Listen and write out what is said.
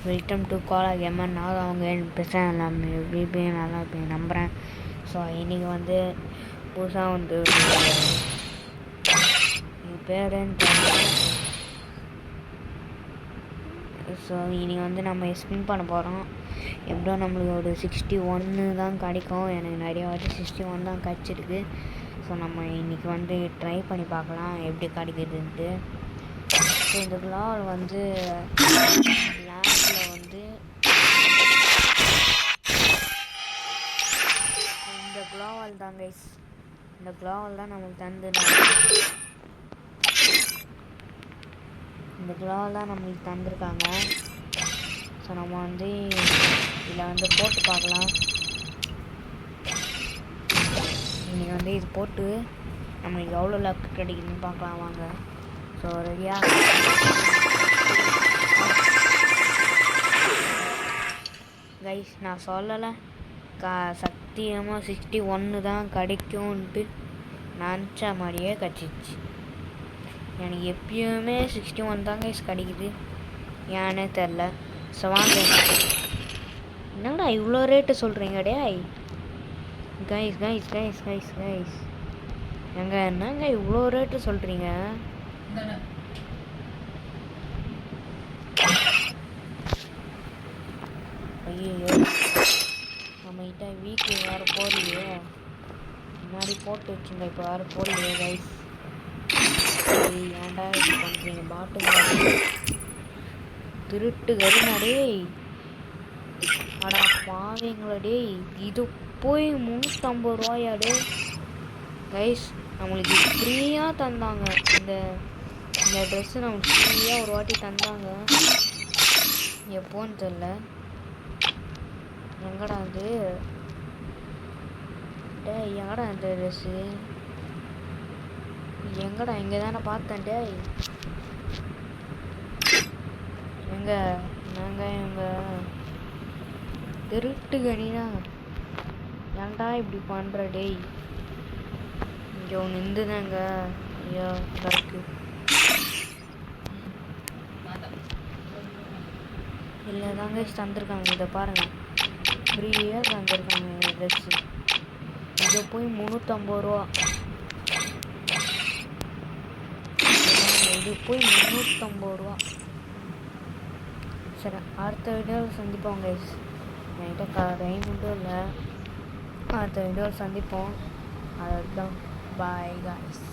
Welcome to Cola gamer. நான் அவங்க பேசுகிறேன். எல்லாமே எப்படி நல்லா இருப்பீங்க நம்புகிறேன். ஸோ இன்றைக்கி வந்து புதுசாக வந்து பேருன்னு தெரியல. ஸோ இன்றைக்கி வந்து நம்ம ஸ்பின் பண்ண போகிறோம். எப்படியோ நம்மளுக்கு ஒரு 61 தான் கிடைக்கும். எனக்கு நிறைய வாட்டி 61 தான் கிடச்சிருக்கு. ஸோ நம்ம இன்றைக்கி வந்து ட்ரை பண்ணி பார்க்கலாம் எப்படி கிடைக்குதுன்ட்டு. ஸோ இந்த விளாட் வந்து லேண்டில் வந்து இந்த குளோவால் தான் கைஸ். இந்த குளோவால் தான் நமக்கு தந்திருக்காங்க. ஸோ நம்ம வந்து இதில் வந்து போட்டு பார்க்கலாம். இன்றைக்கி வந்து இது போட்டு நம்மளுக்கு எவ்வளோ லக்கு கிடைக்குதுன்னு பார்க்கலாம் வாங்க. ஸோ ரெடியா கைஸ், நான் சொல்லலை சத்தியமாக 61 தான் கிடைக்கும்ன்ட்டு நினச்ச மாதிரியே கிடச்சிச்சு. எனக்கு எப்பயுமே 61 தான் கைஸ் கிடைக்குது, ஏன்னே தெரில. ஸோ வாங்க. என்னடா இவ்வளோ ரேட்டு சொல்கிறீங்க டே guys guys guys guys guys எங்க என்னங்க இவ்வளோ ரேட்டு சொல்கிறீங்க? ஐயோ, நம்மகிட்ட வீக்லி வேறு போடலையே. முன்னாடி போட்டு வச்சுங்க, இப்போ வேறு போடலையே கைஸ். ஏன்டா இது பண்ணுறீங்க பாட்டுங்க? திருட்டு கருமாடே, அடா பாவீங்களே. இது போய் 350 ரூபாயாடே கைஸ். நம்மளுக்கு ஃப்ரீயாக தந்தாங்க. இந்த ட்ரெஸ்ஸு நம்மளுக்கு ஃப்ரீயாக ஒரு வாட்டி தந்தாங்க. எப்போன்னு தெரில. எங்கடா அது டே? எங்கடா இந்த ட்ரெஸ்ஸு? எங்கடா? இங்கே தானே பார்த்தேன் டே. எங்க திருட்டு கணினா ஏன்டா இப்படி பண்ணுற டேய்? இங்கே ஒன்று இருந்துதாங்க. ஐயோ கருக்கு இல்லை தாங்க தந்துருக்காங்க. இதை பாருங்கள், ஃப்ரீயாக தந்துருக்காங்க இந்த ட்ரெஸ்ஸு. இதை போய் 350 ரூபா. இது போய் 350 ரூபா. சரி, அடுத்த வீடியோவில் சந்திப்போம் கைஸ். என்கிட்ட டைமுட்டும் இல்லை. அடுத்த வீடியோவில் சந்திப்போம். அதுதான் பாய் கைஸ்.